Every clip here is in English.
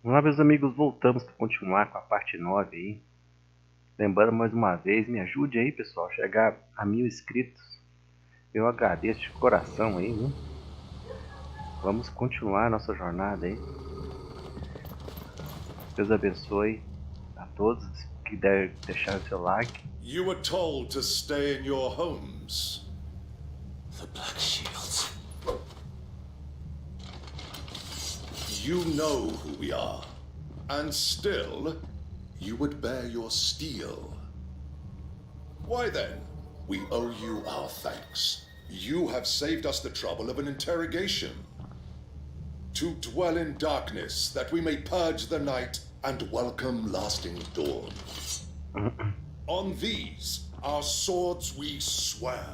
Olá, meus amigos, voltamos para continuar com a parte 9 aí. Lembrando mais uma vez, me ajude aí, pessoal, chegar a 1000 inscritos. Eu agradeço de coração aí, viu? Vamos continuar nossa jornada aí. Deus abençoe a todos que deixar o seu like. You were told to stay in your homes. The Black Shields. You know who we are. And still, you would bear your steel. Why then, we owe you our thanks. You have saved us the trouble of an interrogation. To dwell in darkness, that we may purge the night and welcome lasting dawn. On these, our swords we swear.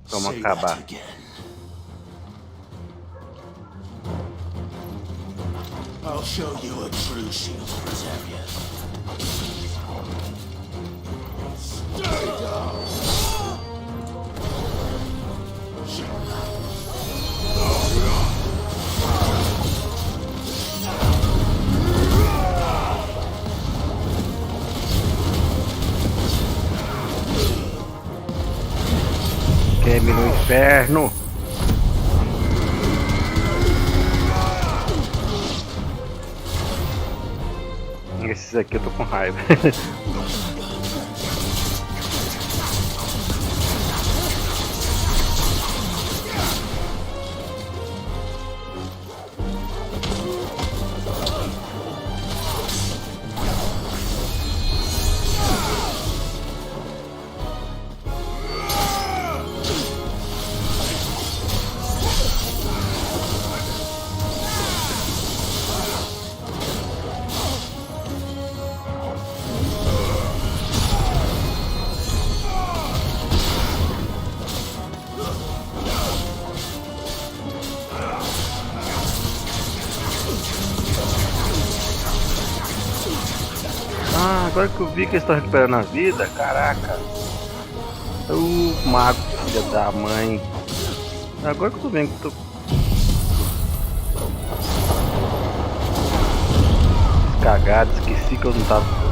Vamos Say acabar. that again. I'll show you a true shield preserver. Stay down! Queime no inferno. Esses aqui eu tô com raiva. Agora que eu vi que eles estão recuperando a vida, caraca. O mago, filha da mãe. Agora que eu tô vendo que eu tô... cagado, esqueci que eu não tava...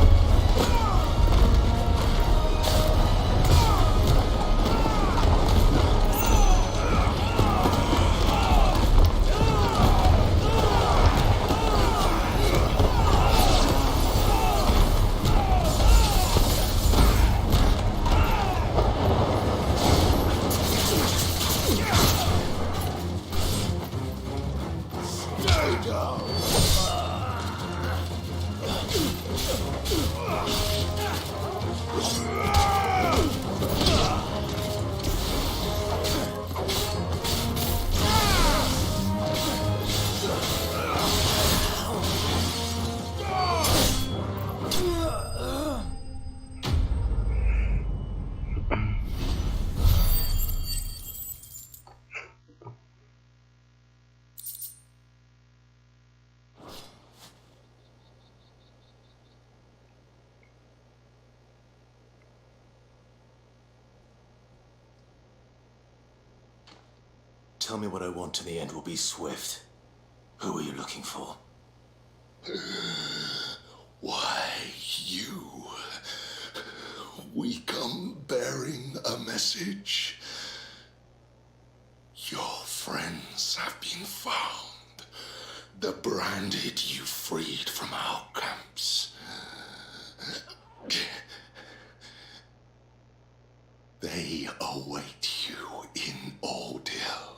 Tell me what I want and the end will be swift. Who are you looking for? Why, you. We come bearing a message. Your friends have been found. The branded you freed from our camps. They await you in Ordeal.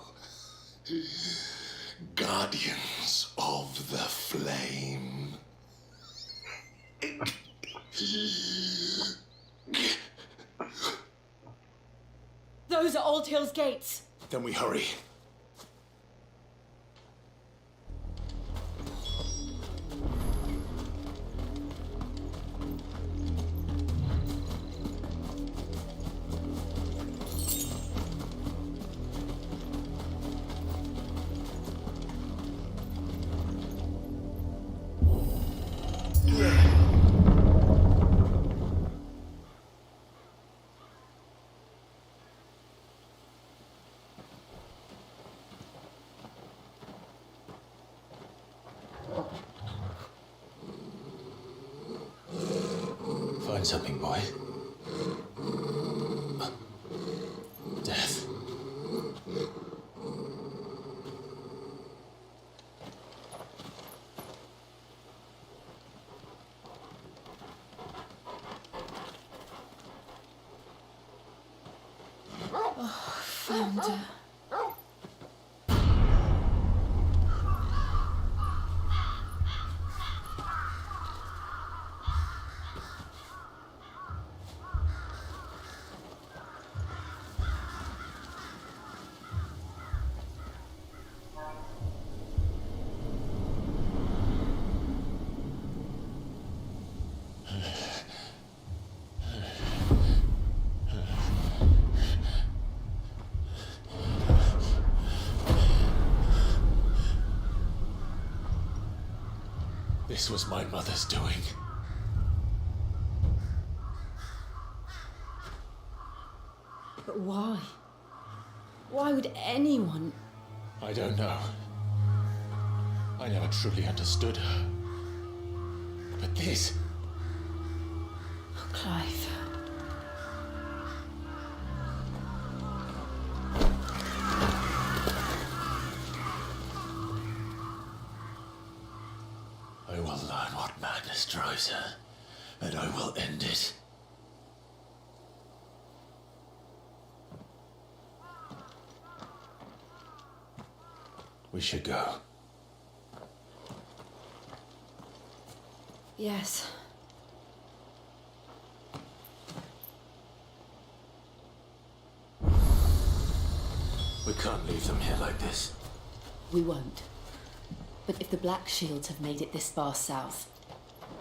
Guardians of the Flame. Those are Old Hill's gates. Then we hurry. Find something, boy. Death. Found her. This was my mother's doing. But why? Why would anyone? I don't know. I never truly understood her. But this... Oh, Clive. I will learn what madness drives her, and I will end it. We should go. Yes. We can't leave them here like this. We won't. But if the Black Shields have made it this far south,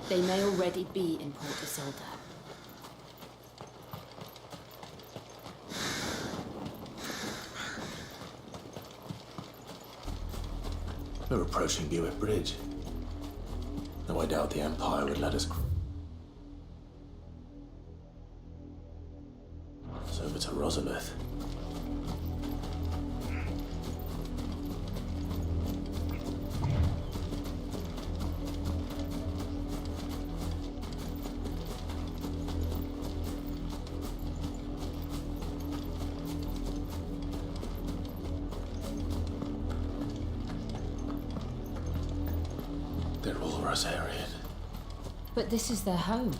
they may already be in Port Isolde. We're approaching Buick Bridge. Though I doubt the Empire would let us... It's over to Rosalith. They're all Rosarian. But this is their home.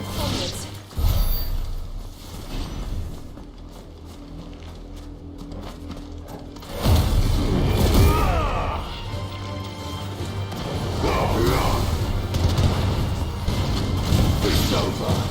Onwards. It's over.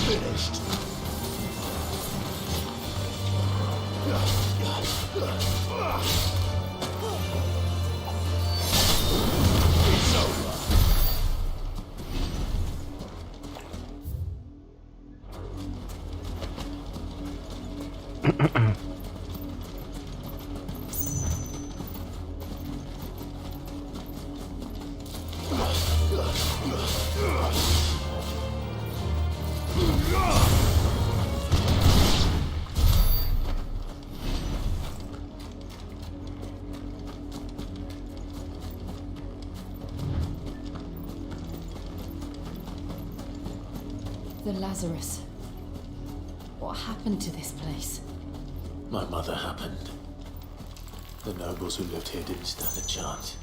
Finished. It's over. The Lazarus. What happened to this place? My mother happened. The nobles who lived here didn't stand a chance.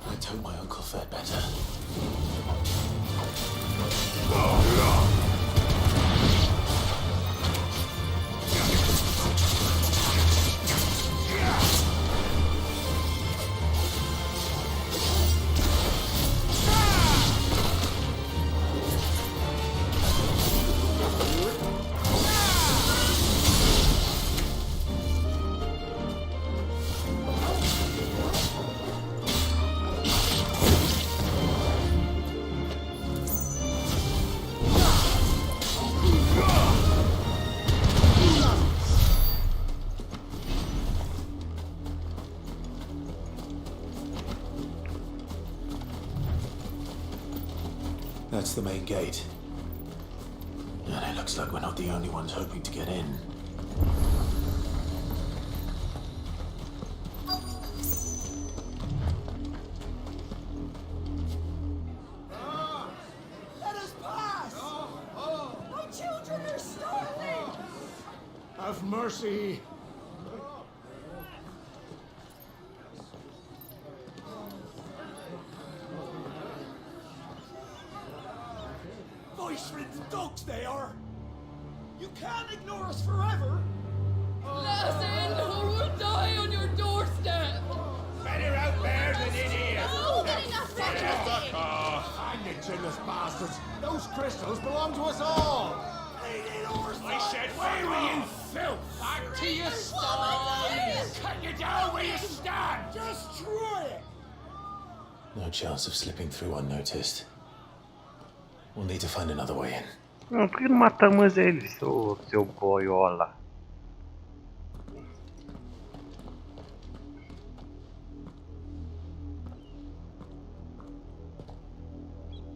I'd hope my uncle fared better. That's the main gate. And it looks like we're not the only ones hoping to get in. Let us pass! My children are starving! Have mercy. Voice-ridden dogs they are! You can't ignore us forever! Let us in or we'll die on your doorstep! Better out there than in here. Oh, getting us Hang the chinless bastards. Those crystals belong to us all. I said, where are you, filth? Back to your stalls. Cut you down where you stand. Just try it! No chance of slipping through unnoticed. We'll need to find another way in. Não, por que não matamos ele, seu boiola?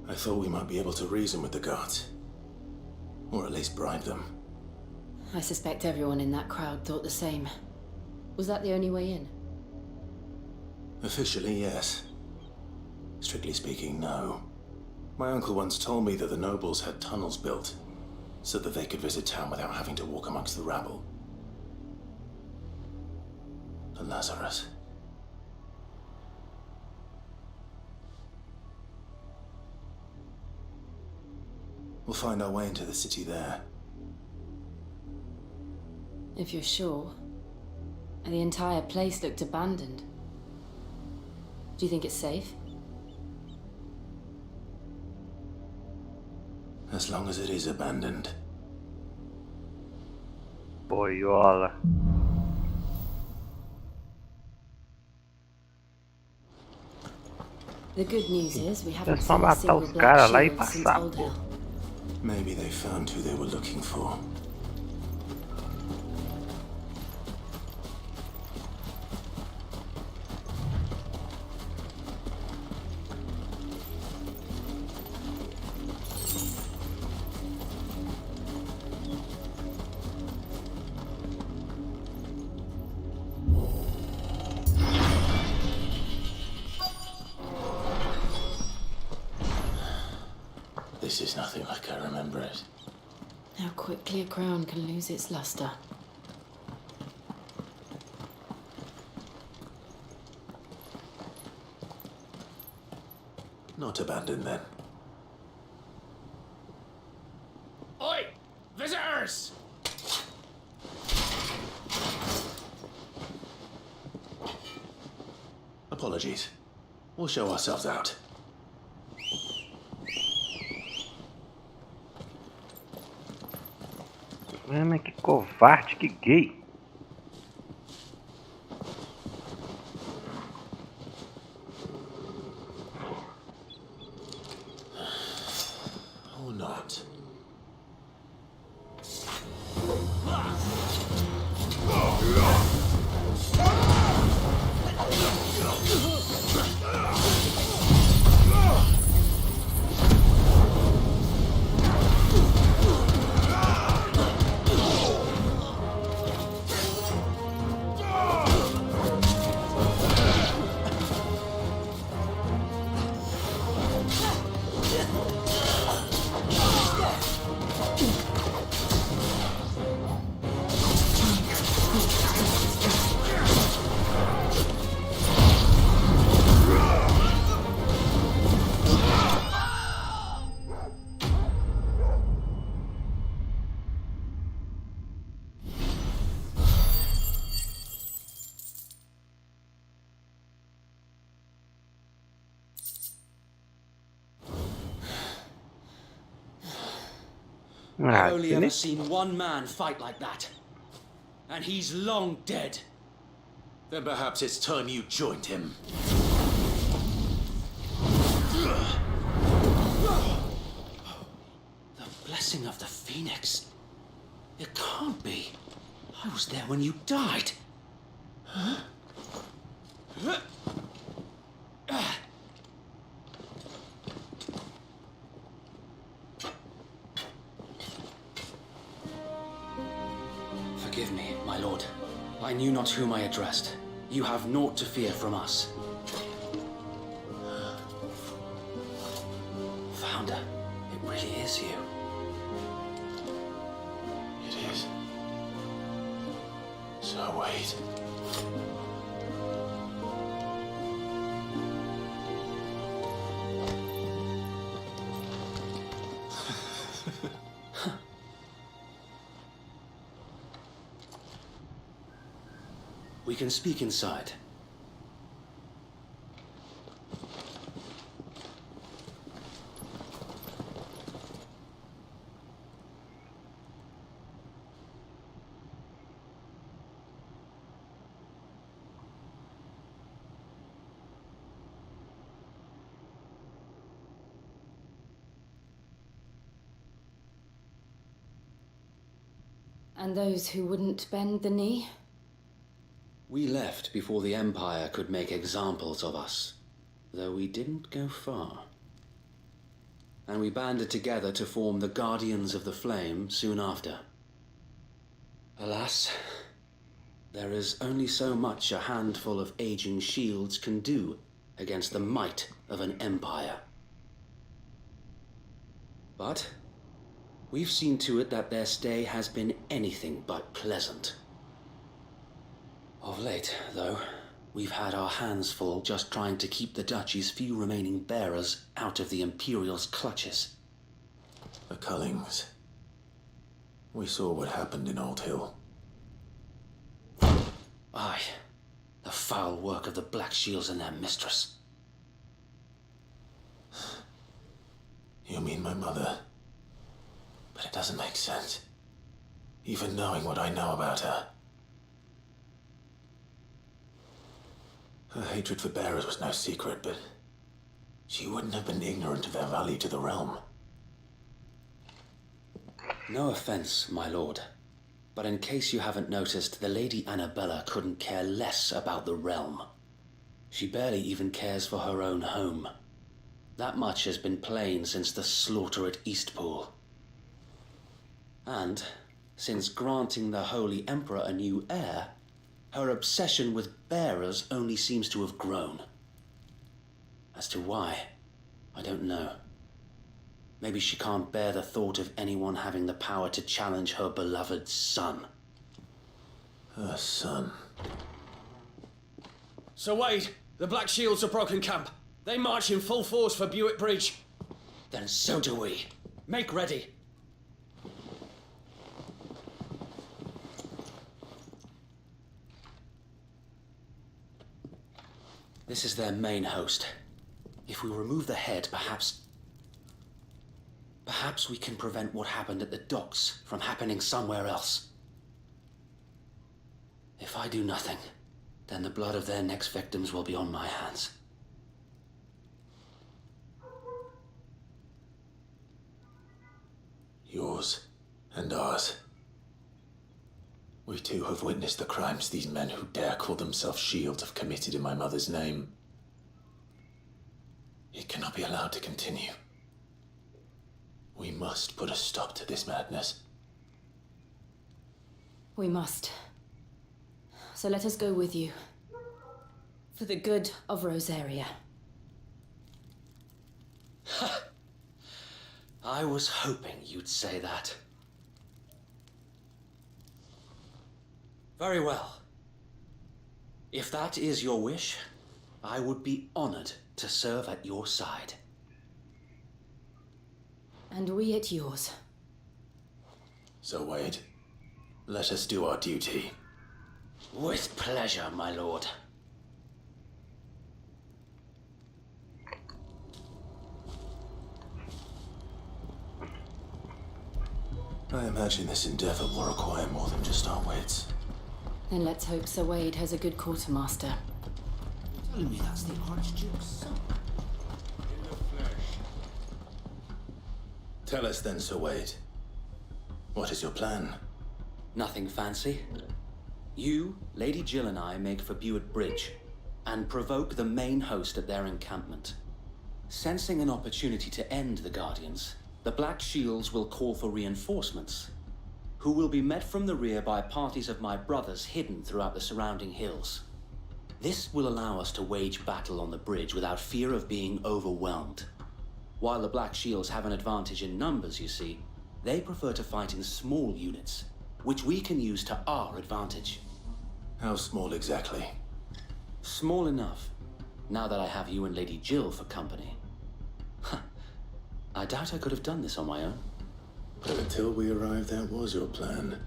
I thought we might be able to reason with the guards. Or at least bribe them. I suspect everyone in that crowd thought the same. Was that the only way in? Officially, yes. Strictly speaking, no. My uncle once told me that the nobles had tunnels built, so that they could visit town without having to walk amongst the rabble. The Lazarus. We'll find our way into the city there. If you're sure. The entire place looked abandoned. Do you think it's safe? As long as it is abandoned. Boiola. The good news is we É haven't só seen a matar single os black caras lá e shield since passar. Old Hell. Maybe they found who they were looking for. This is nothing like I remember it. How quickly a crown can lose its luster. Not abandoned then. Oi! Visitors! Apologies. We'll show ourselves out. Mas que covarde, que gay. Or not. Ah, I've only você ever nem... seen one man fight like that. And he's long dead. Then perhaps it's time you joined him. The blessing of the Phoenix. It can't be. I was there when you died. Forgive me, my lord. I knew not whom I addressed. You have naught to fear from us. Founder, it really is you. It is. So wait. We can speak inside. And those who wouldn't bend the knee? We left before the Empire could make examples of us, though we didn't go far. And we banded together to form the Guardians of the Flame soon after. Alas, there is only so much a handful of aging shields can do against the might of an empire. But we've seen to it that their stay has been anything but pleasant. Of late, though, we've had our hands full just trying to keep the Duchy's few remaining bearers out of the Imperial's clutches. The Cullings. We saw what happened in Old Hill. Aye, the foul work of the Black Shields and their mistress. You mean my mother? But it doesn't make sense. Even knowing what I know about her. Her hatred for bearers was no secret, but she wouldn't have been ignorant of their value to the realm. No offense, my lord, but in case you haven't noticed, the Lady Annabella couldn't care less about the realm. She barely even cares for her own home. That much has been plain since the slaughter at Eastpool. And, since granting the Holy Emperor a new heir, her obsession with bearers only seems to have grown. As to why, I don't know. Maybe she can't bear the thought of anyone having the power to challenge her beloved son. Her son. Sir Wade, the Black Shields have broken camp. They march in full force for Buick Bridge. Then so do we. Make ready. This is their main host. If we remove the head, perhaps we can prevent what happened at the docks from happening somewhere else. If I do nothing, then the blood of their next victims will be on my hands. Yours and ours. We too have witnessed the crimes these men who dare call themselves Shield have committed in my mother's name. It cannot be allowed to continue. We must put a stop to this madness. We must. So let us go with you. For the good of Rosaria. I was hoping you'd say that. Very well. If that is your wish, I would be honored to serve at your side. And we at yours. So Wade, let us do our duty. With pleasure, my lord. I imagine this endeavor will require more than just our wits. Then let's hope Sir Wade has a good quartermaster. Telling me that's the Archduke's son. In the flesh. Tell us then, Sir Wade. What is your plan? Nothing fancy. You, Lady Jill and I make for Buett Bridge and provoke the main host at their encampment. Sensing an opportunity to end the Guardians, the Black Shields will call for reinforcements, who will be met from the rear by parties of my brothers hidden throughout the surrounding hills. This will allow us to wage battle on the bridge without fear of being overwhelmed. While the Black Shields have an advantage in numbers, you see, they prefer to fight in small units, which we can use to our advantage. How small exactly? Small enough, now that I have you and Lady Jill for company. I doubt I could have done this on my own. But until we arrived, that was your plan.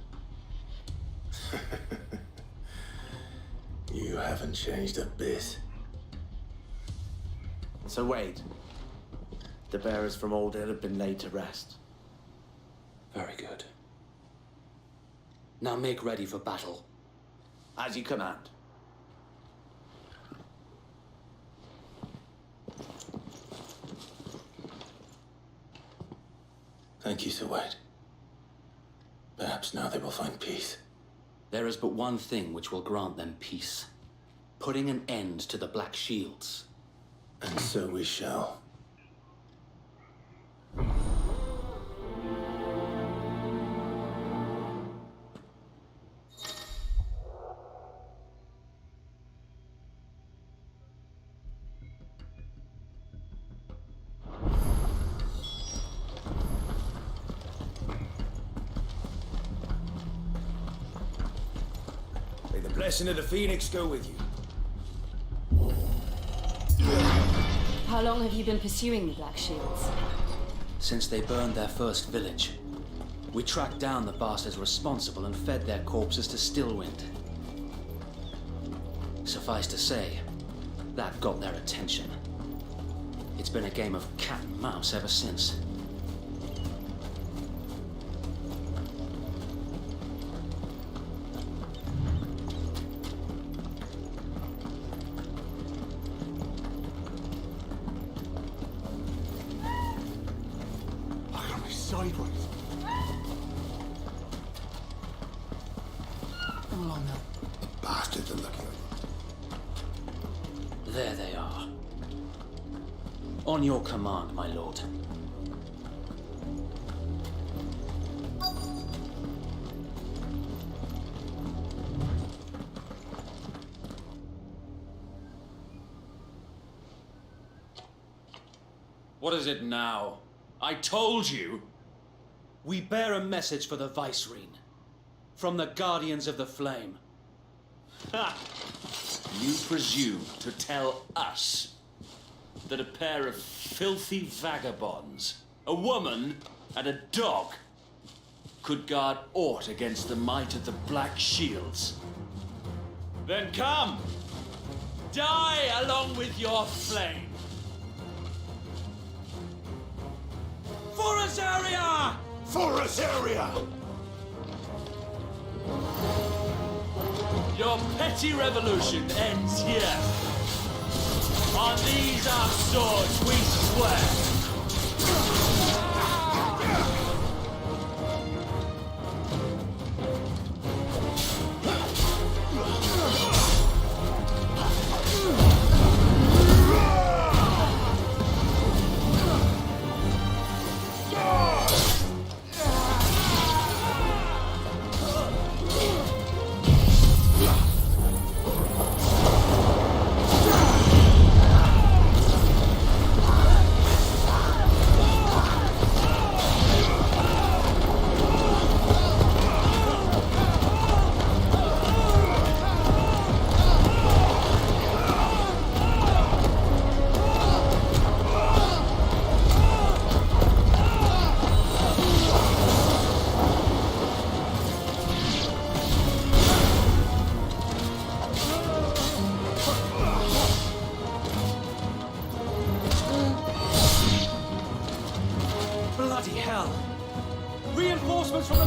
You haven't changed a bit. So Wade, the bearers from Old Hill have been laid to rest. Very good. Now make ready for battle. As you command. Thank you, Sir Wade. Perhaps now they will find peace. There is but one thing which will grant them peace. Putting an end to the Black Shields. And so we shall. May the blessing of the Phoenix go with you. How long have you been pursuing the Black Shields? Since they burned their first village, we tracked down the bastards responsible and fed their corpses to Stillwind. Suffice to say, that got their attention. It's been a game of cat and mouse ever since. I got me sideways. Come along now. The bastards are looking at you. There they are. On your command, my lord. What is it now? I told you! We bear a message for the Vicereine. From the Guardians of the Flame. Ha! You presume to tell us that a pair of filthy vagabonds, a woman and a dog, could guard aught against the might of the Black Shields? Then come! Die along with your flame! For Azaria! For Azaria! Your petty revolution ends here. On these our swords we swear.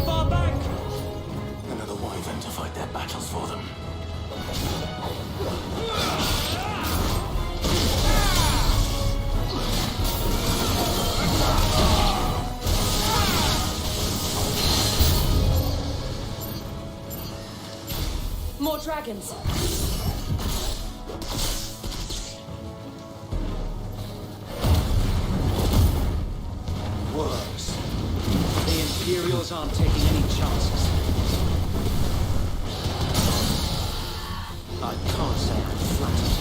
far back! Another wyvern to fight their battles for them. More dragons. Worse. The Imperials aren't taking any chances. I can't say I'm flattered.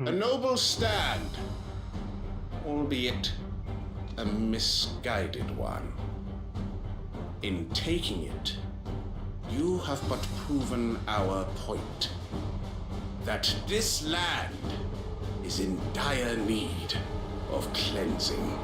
A noble stand, albeit a misguided one. In taking it, you have but proven our point. That this land is in dire need of cleansing.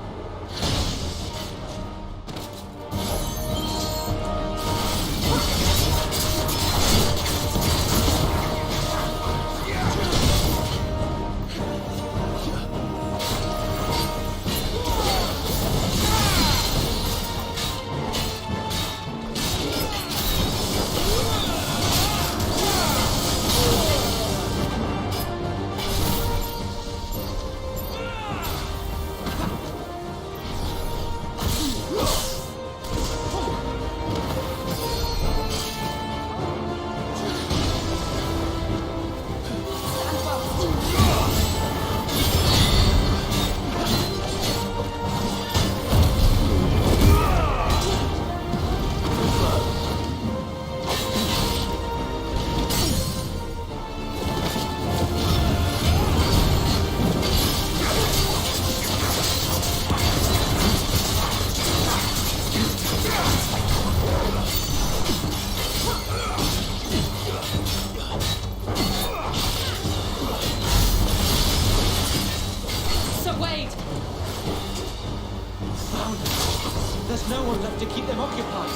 There's no one left to keep them occupied.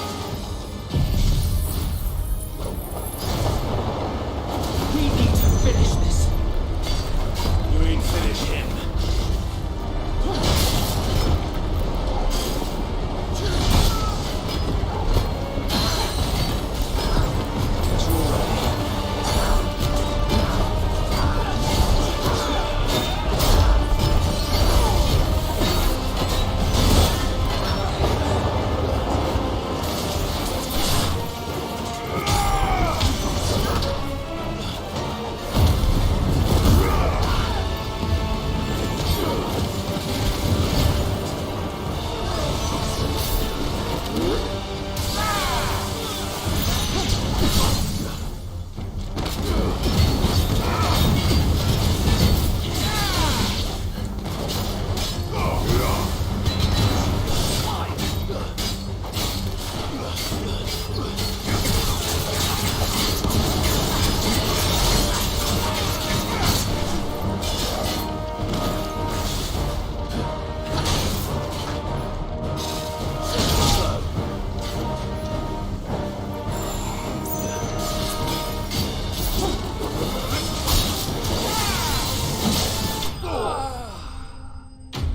We need to finish this. You ain't finish him.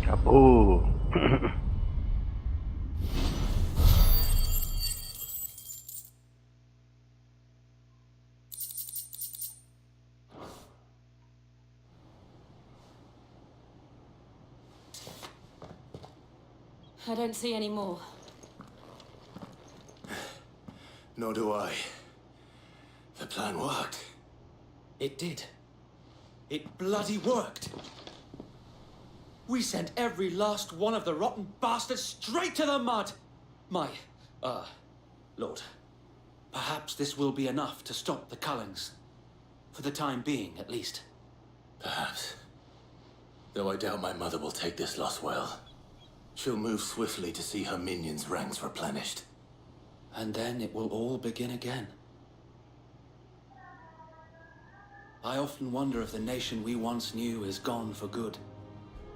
Acabou. I don't see any more. Nor do I. The plan worked. It did. It bloody worked. We sent every last one of the rotten bastards straight to the mud. My, Lord, perhaps this will be enough to stop the Cullings. For the time being, at least. Perhaps. Though I doubt my mother will take this loss well. She'll move swiftly to see her minions' ranks replenished. And then it will all begin again. I often wonder if the nation we once knew is gone for good.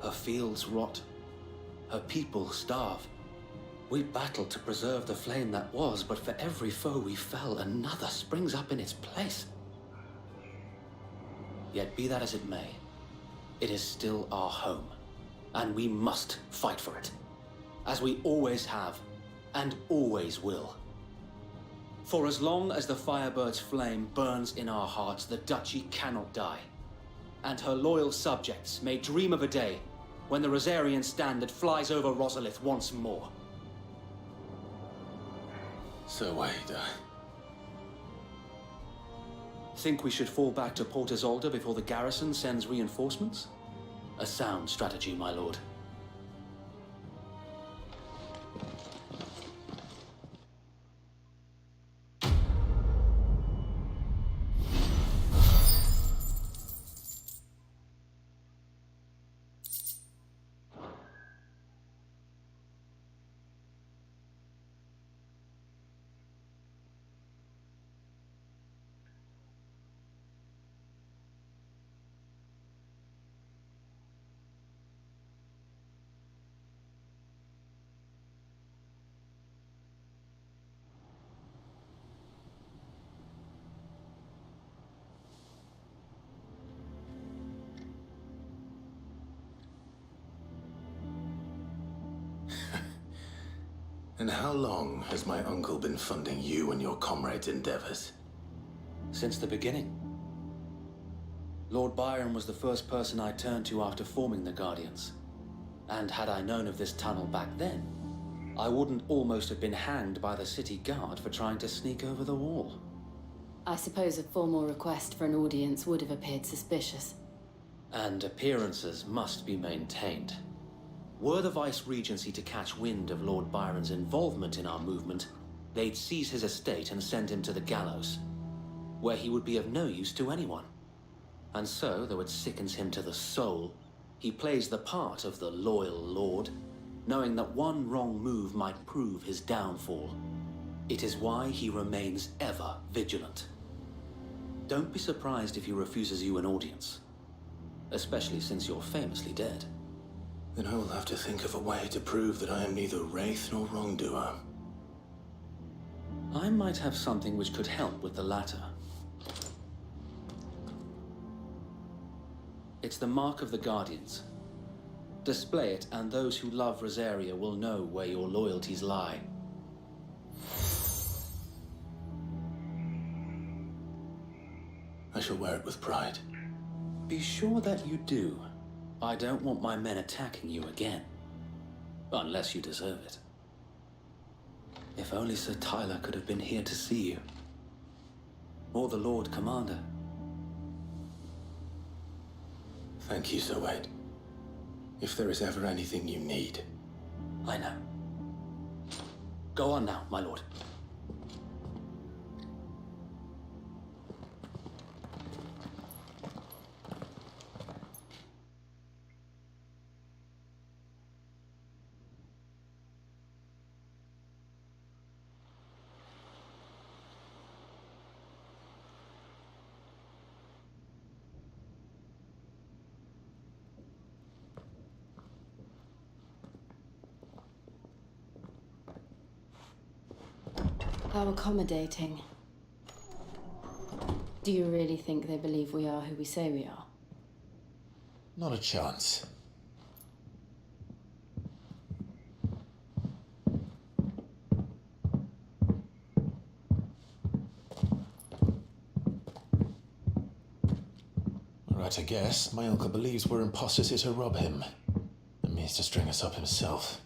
Her fields rot, Her people starve. We battled to preserve the flame that was, but for every foe we fell, another springs up in its place. Yet be that as it may, it is still our home, and we must fight for it, as we always have, and always will. For as long as the Firebird's flame burns in our hearts, the Duchy cannot die, and her loyal subjects may dream of a day when the Rosarian standard flies over Rosalith once more. So wait, Think we should fall back to Port Isolde before the garrison sends reinforcements? A sound strategy, my lord. And how long has my uncle been funding you and your comrades' endeavors? Since the beginning. Lord Byron was the first person I turned to after forming the Guardians. And had I known of this tunnel back then, I wouldn't almost have been hanged by the city guard for trying to sneak over the wall. I suppose a formal request for an audience would have appeared suspicious. And appearances must be maintained. Were the Vice-Regency to catch wind of Lord Byron's involvement in our movement, they'd seize his estate and send him to the gallows, where he would be of no use to anyone. And so, though it sickens him to the soul, he plays the part of the loyal lord, knowing that one wrong move might prove his downfall. It is why he remains ever vigilant. Don't be surprised if he refuses you an audience, especially since you're famously dead. Then I will have to think of a way to prove that I am neither wraith nor wrongdoer. I might have something which could help with the latter. It's the mark of the Guardians. Display it, and those who love Rosaria will know where your loyalties lie. I shall wear it with pride. Be sure that you do. I don't want my men attacking you again. Unless you deserve it. If only Sir Tyler could have been here to see you. Or the Lord Commander. Thank you, Sir Wade. If there is ever anything you need. I know. Go on now, my lord. How accommodating. Do you really think they believe we are who we say we are? Not a chance. Right, I guess. My uncle believes we're imposters here to rob him. And means to string us up himself.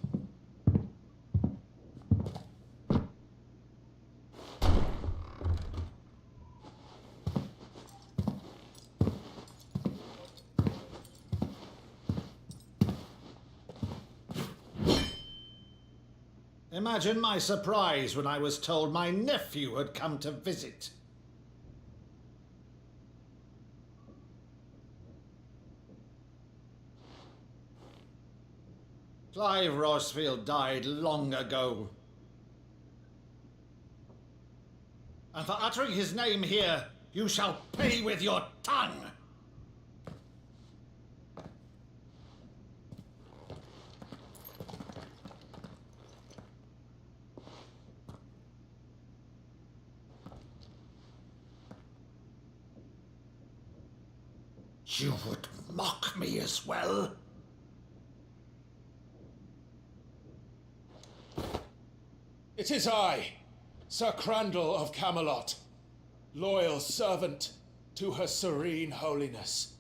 Imagine my surprise when I was told my nephew had come to visit. Clive Rosfield died long ago. And for uttering his name here, you shall pay with your tongue! You would mock me as well? It is I, Sir Crandall of Camelot, loyal servant to Her Serene Holiness,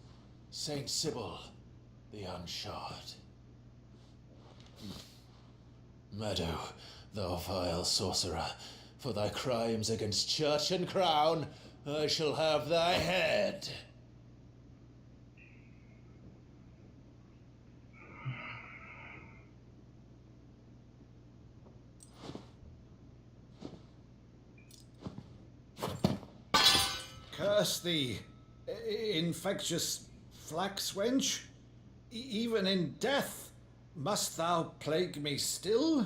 Saint Sybil the Unshod. Meadow, thou vile sorcerer, for thy crimes against church and crown, I shall have thy head. Curse thee, infectious flax wench. Even in death must thou plague me still?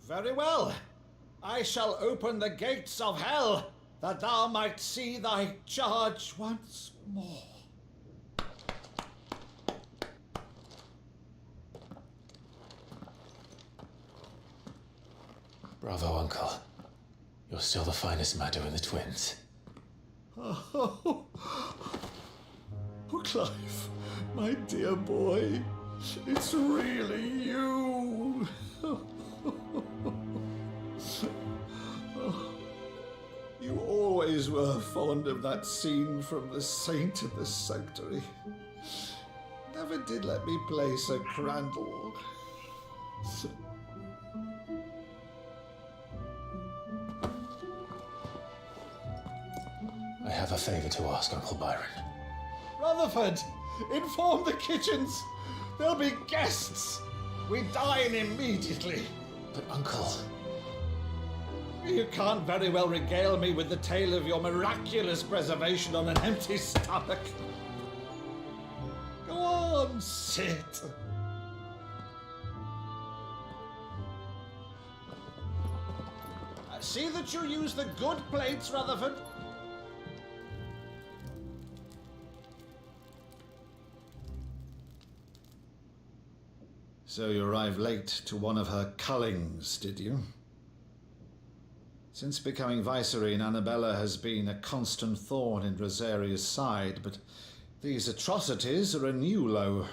Very well. I shall open the gates of hell, that thou might see thy charge once more. Bravo, Uncle. You're still the finest Meadow in the twins. Oh, Clive, my dear boy, it's really you. You always were fond of that scene from The Saint of the Sanctuary. Never did let me play Sir Crandall. I have a favor to ask, Uncle Byron. Rutherford, inform the kitchens. There'll be guests. We dine immediately. But, Uncle... You can't very well regale me with the tale of your miraculous preservation on an empty stomach. Go on, sit. See that you use the good plates, Rutherford. So you arrived late to one of her cullings, did you? Since becoming Vicereine, Annabella has been a constant thorn in Rosaria's side, but these atrocities are a new low.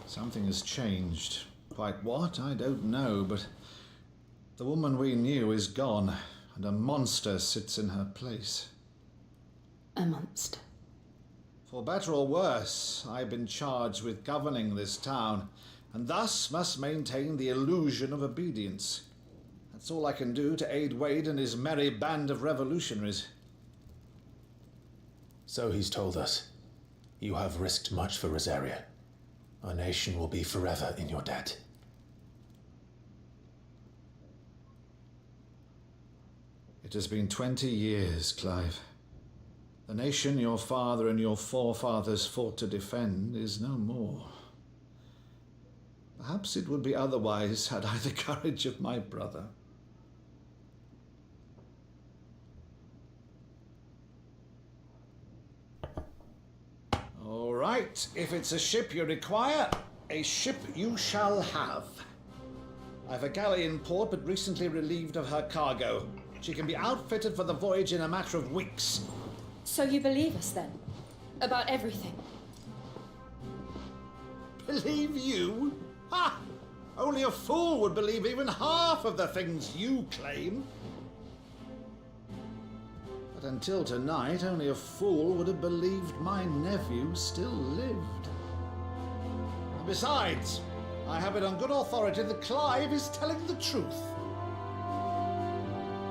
Something has changed. Quite what, I don't know, but the woman we knew is gone, and a monster sits in her place. A monster. For better or worse, I've been charged with governing this town, and thus must maintain the illusion of obedience. That's all I can do to aid Wade and his merry band of revolutionaries. So he's told us. You have risked much for Rosaria. Our nation will be forever in your debt. It has been 20 years, Clive. The nation your father and your forefathers fought to defend is no more. Perhaps it would be otherwise had I the courage of my brother. All right, if it's a ship you require, a ship you shall have. I've a galley in port, but recently relieved of her cargo. She can be outfitted for the voyage in a matter of weeks. So you believe us then? About everything? Believe you? Ha! Only a fool would believe even half of the things you claim. But until tonight, only a fool would have believed my nephew still lived. And besides, I have it on good authority that Clive is telling the truth.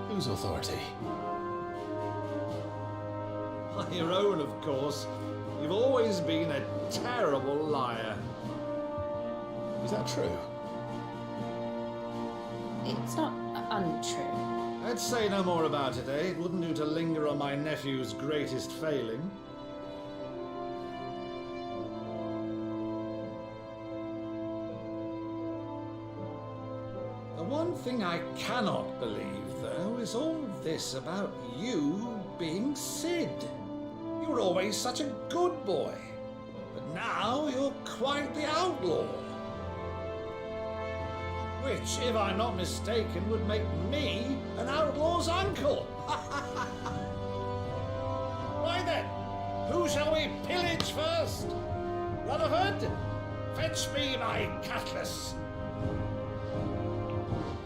Whose authority? Your own, of course. You've always been a terrible liar. Is that true? It's not untrue. Let's say no more about it, eh? It wouldn't do to linger on my nephew's greatest failing. The one thing I cannot believe, though, is all this about you being Sid. You were always such a good boy, but now you're quite the outlaw. Which, if I'm not mistaken, would make me an outlaw's uncle. Why then, who shall we pillage first? Rutherford, fetch me my cutlass.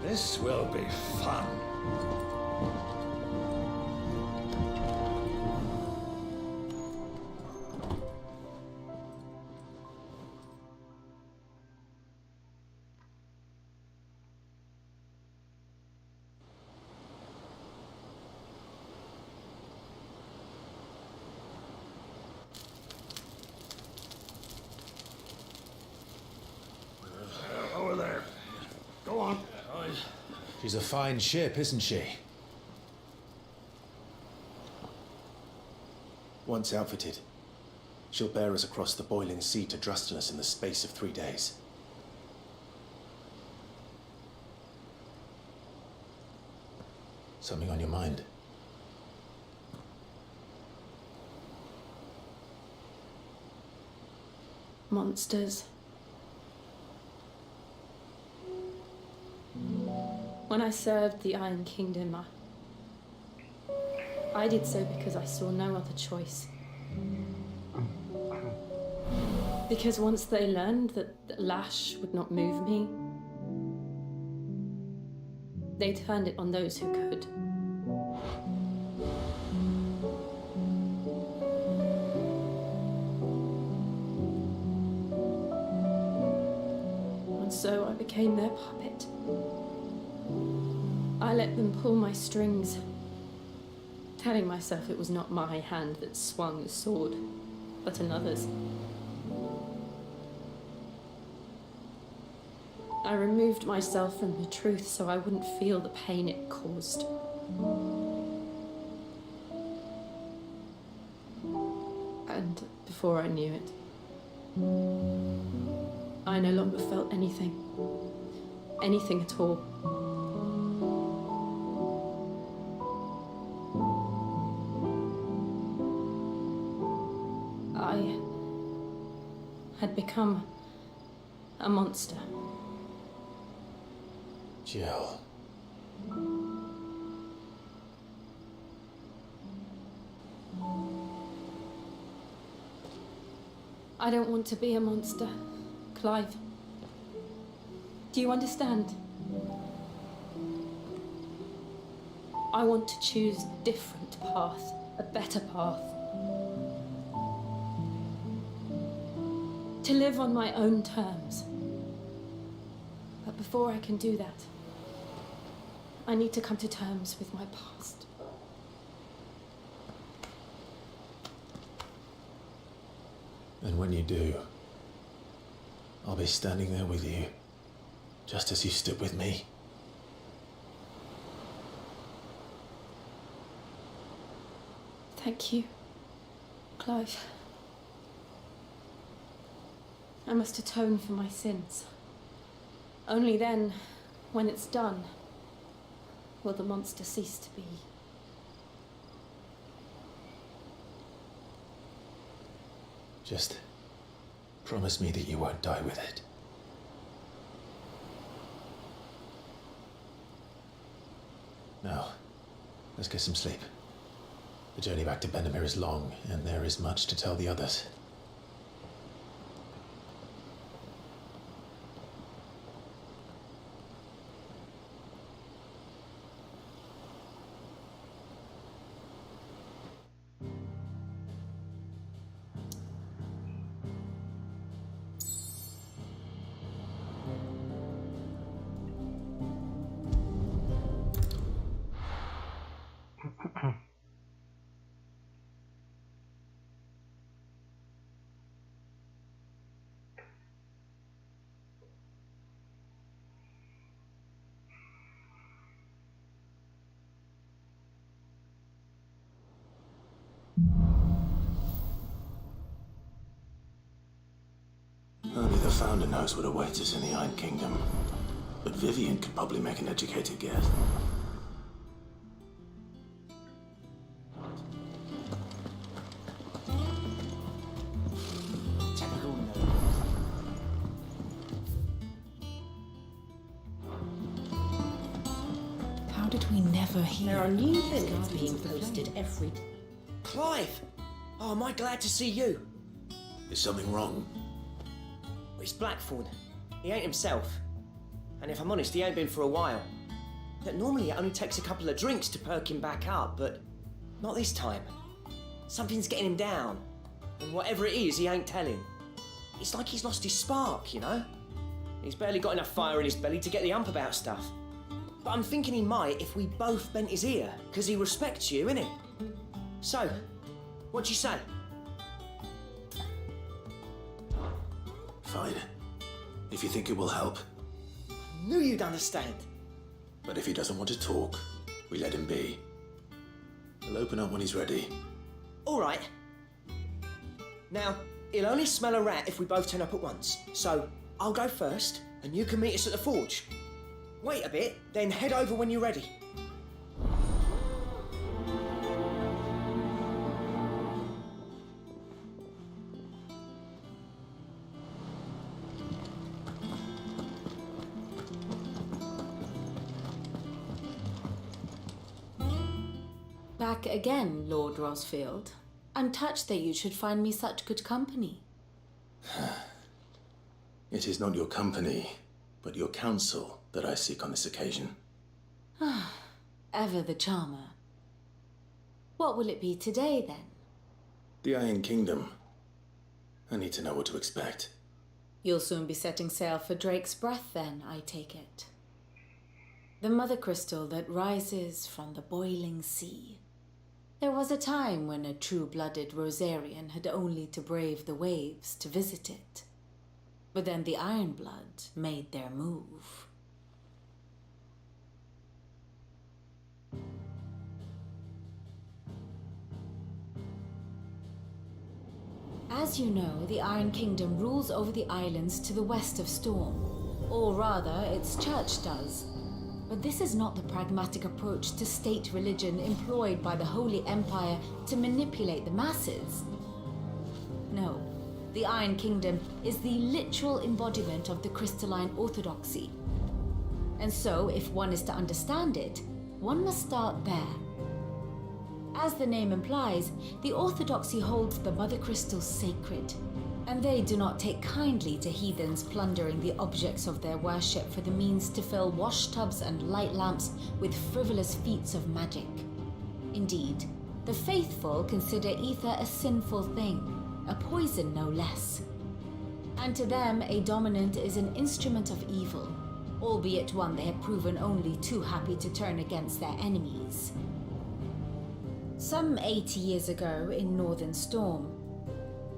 This will be fun. Over there. Go on. She's a fine ship, isn't she? Once outfitted, she'll bear us across the boiling sea to Drustenus in the space of 3 days. Something on your mind? Monsters. When I served the Iron Kingdom, I did so because I saw no other choice. Because once they learned that Lash would not move me, they turned it on those who could. And so I became their puppet. I let them pull my strings, telling myself it was not my hand that swung the sword, but another's. I removed myself from the truth so I wouldn't feel the pain it caused. And before I knew it, I no longer felt anything. Anything at all. I had become a monster. Jill. I don't want to be a monster, Clive. Do you understand? I want to choose a different path, a better path. To live on my own terms. But before I can do that, I need to come to terms with my past. And when you do, I'll be standing there with you, just as you stood with me. Thank you, Clive. I must atone for my sins. Only then, when it's done, will the monster cease to be. Just promise me that you won't die with it. Now, let's get some sleep. The journey back to Benamir is long, and there is much to tell the others. Only the Founder knows what awaits us in the Iron Kingdom. But Vivian could probably make an educated guess. How did we never ever hear. There are new things being posted every... Clive! Oh, am I glad to see you? Is something wrong? It's Blackthorn. He ain't himself. And if I'm honest, he ain't been for a while. But normally it only takes a couple of drinks to perk him back up, but not this time. Something's getting him down. And whatever it is, he ain't telling. It's like he's lost his spark, you know? He's barely got enough fire in his belly to get the ump about stuff. But I'm thinking he might if we both bent his ear, because he respects you, innit? So, what'd you say? Fine. If you think it will help. Knew you'd understand. But if he doesn't want to talk, we let him be. He'll open up when he's ready. All right. Now, he'll only smell a rat if we both turn up at once. So, I'll go first, and you can meet us at the forge. Wait a bit, then head over when you're ready. Back again, Lord Rosfield. I'm touched that you should find me such good company. It is not your company, but your counsel that I seek on this occasion. Ever the charmer. What will it be today, then? The Iron Kingdom. I need to know what to expect. You'll soon be setting sail for Drake's Breath, then, I take it. The mother crystal that rises from the boiling sea. There was a time when a true-blooded Rosarian had only to brave the waves to visit it. But then the Ironblood made their move. As you know, the Iron Kingdom rules over the islands to the west of Storm. Or rather, its church does. But this is not the pragmatic approach to state religion employed by the Holy Empire to manipulate the masses. No, the Iron Kingdom is the literal embodiment of the crystalline orthodoxy. And so, if one is to understand it, one must start there. As the name implies, the orthodoxy holds the mother crystals sacred, and they do not take kindly to heathens plundering the objects of their worship for the means to fill washtubs and light lamps with frivolous feats of magic. Indeed, the faithful consider ether a sinful thing, a poison no less. And to them, a dominant is an instrument of evil, albeit one they have proven only too happy to turn against their enemies. Some 80 years ago in Northern Storm,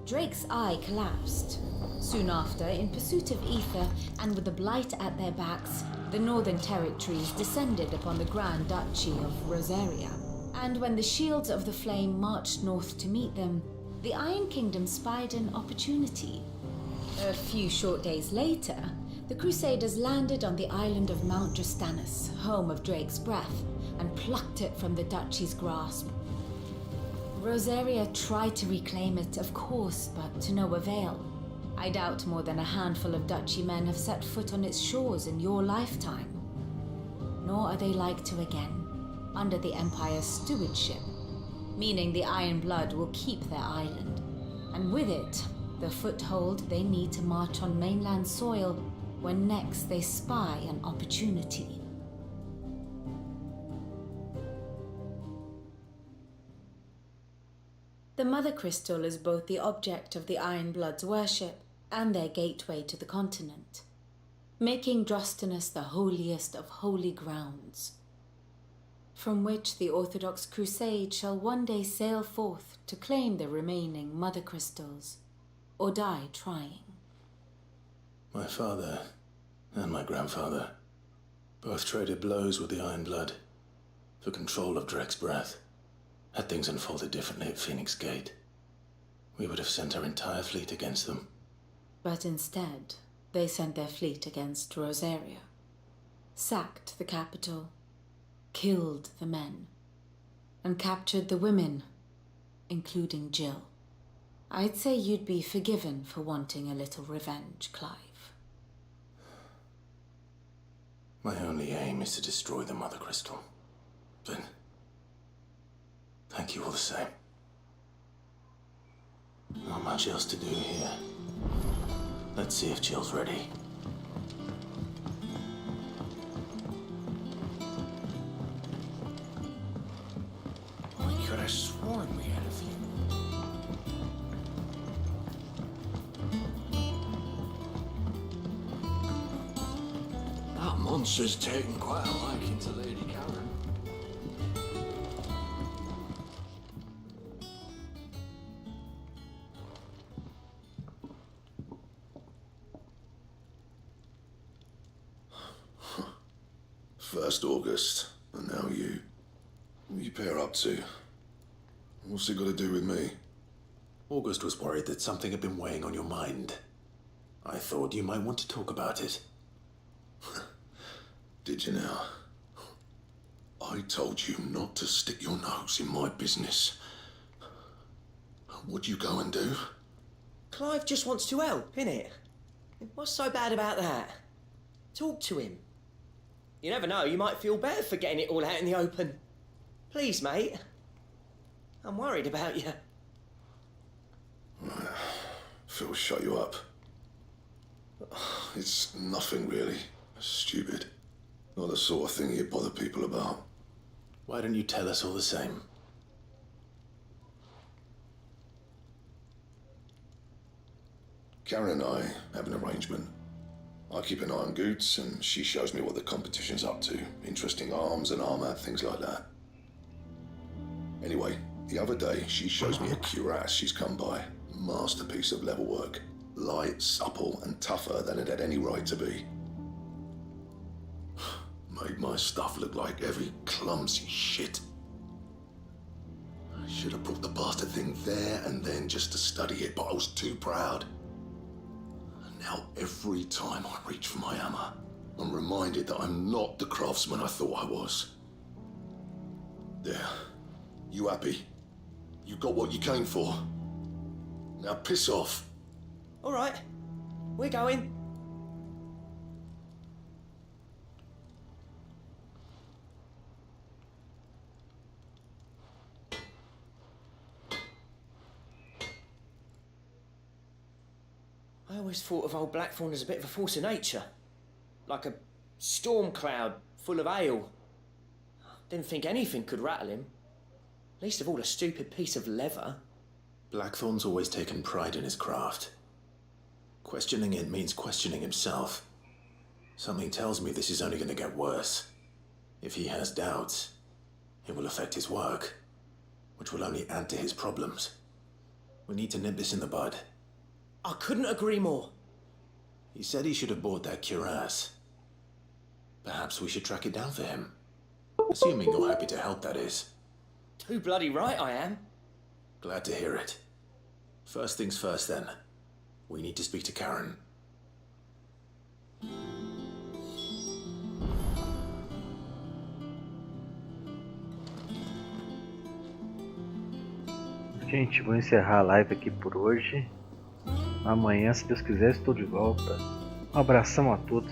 Drake's eye collapsed. Soon after, in pursuit of ether and with the blight at their backs, the Northern Territories descended upon the Grand Duchy of Rosaria. And when the Shields of the Flame marched north to meet them, the Iron Kingdom spied an opportunity. A few short days later, the Crusaders landed on the island of Mount Justanus, home of Drake's Breath, and plucked it from the duchy's grasp. Rosaria tried to reclaim it, of course, but to no avail. I doubt more than a handful of duchy men have set foot on its shores in your lifetime. Nor are they like to again, under the Empire's stewardship, meaning the Iron Blood will keep their island, and with it, the foothold they need to march on mainland soil when next they spy an opportunity. The Mother Crystal is both the object of the Iron Blood's worship and their gateway to the continent, making Drostanus the holiest of holy grounds, from which the Orthodox Crusade shall one day sail forth to claim the remaining Mother Crystals, or die trying. My father and my grandfather both traded blows with the Iron Blood for control of Drake's Breath. Had things unfolded differently at Phoenix Gate, we would have sent our entire fleet against them. But instead, they sent their fleet against Rosaria, sacked the capital, killed the men, and captured the women, including Jill. I'd say you'd be forgiven for wanting a little revenge, Clive. My only aim is to destroy the Mother Crystal. But thank you all the same. Not much else to do here. Let's see if Jill's ready. I could have sworn we had a few. That monster's taken quite a liking to Lady Karen. First August, and now you. What are you pair up to? What's it got to do with me? August was worried that something had been weighing on your mind. I thought you might want to talk about it. Did you now? I told you not to stick your nose in my business. What'd you go and do? Clive just wants to help, innit? What's so bad about that? Talk to him. You never know, you might feel better for getting it all out in the open. Please, mate. I'm worried about you. Phil, shut you up. It's nothing really. Stupid. Not the sort of thing you bother people about. Why don't you tell us all the same? Karen and I have an arrangement. I keep an eye on Goots, and she shows me what the competition's up to. Interesting arms and armor, things like that. Anyway, the other day, she shows me a cuirass she's come by. Masterpiece of level work. Light, supple, and tougher than it had any right to be. Made my stuff look like heavy, clumsy shit. I should have brought the bastard thing there and then just to study it, but I was too proud. And now every time I reach for my hammer, I'm reminded that I'm not the craftsman I thought I was. There. You happy? You got what you came for? Now piss off. All right, we're going. I always thought of old Blackthorn as a bit of a force of nature. Like a storm cloud full of ale. Didn't think anything could rattle him. Least of all a stupid piece of leather. Blackthorn's always taken pride in his craft. Questioning it means questioning himself. Something tells me this is only going to get worse. If he has doubts, it will affect his work, which will only add to his problems. We need to nip this in the bud. I couldn't agree more. He said he should have bought that cuirass. Perhaps we should track it down for him. Assuming you're happy to help, that is. Too bloody right I am. Glad to hear it. First things first, then. We need to speak to Karen. Gente, vou encerrar a live aqui por hoje. Amanhã, se Deus quiser, estou de volta. Um abração a todos.